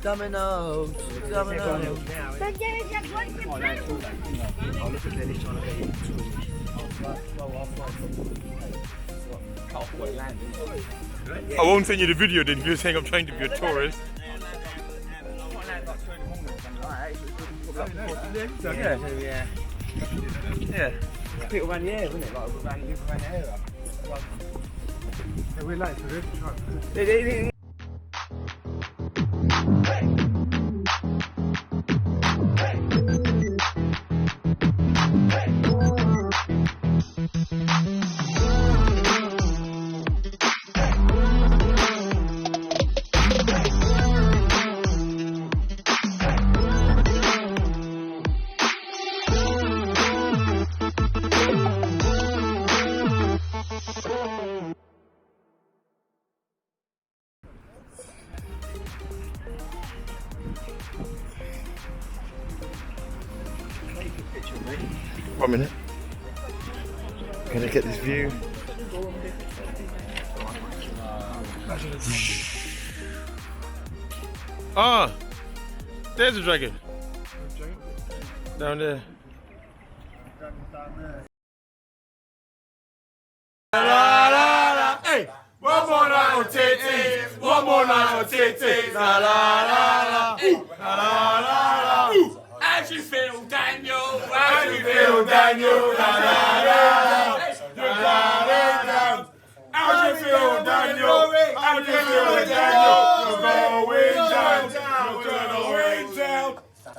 Dominoes, Dominoes. I won't send you the video then if you're saying I'm trying to be a tourist. Yeah. People around the area, isn't it? Like around the area. We're late for this. One minute. Gonna get this view. Ah, there's a dragon. Down there. Hey, one more night on TT, one more night on TT, la la.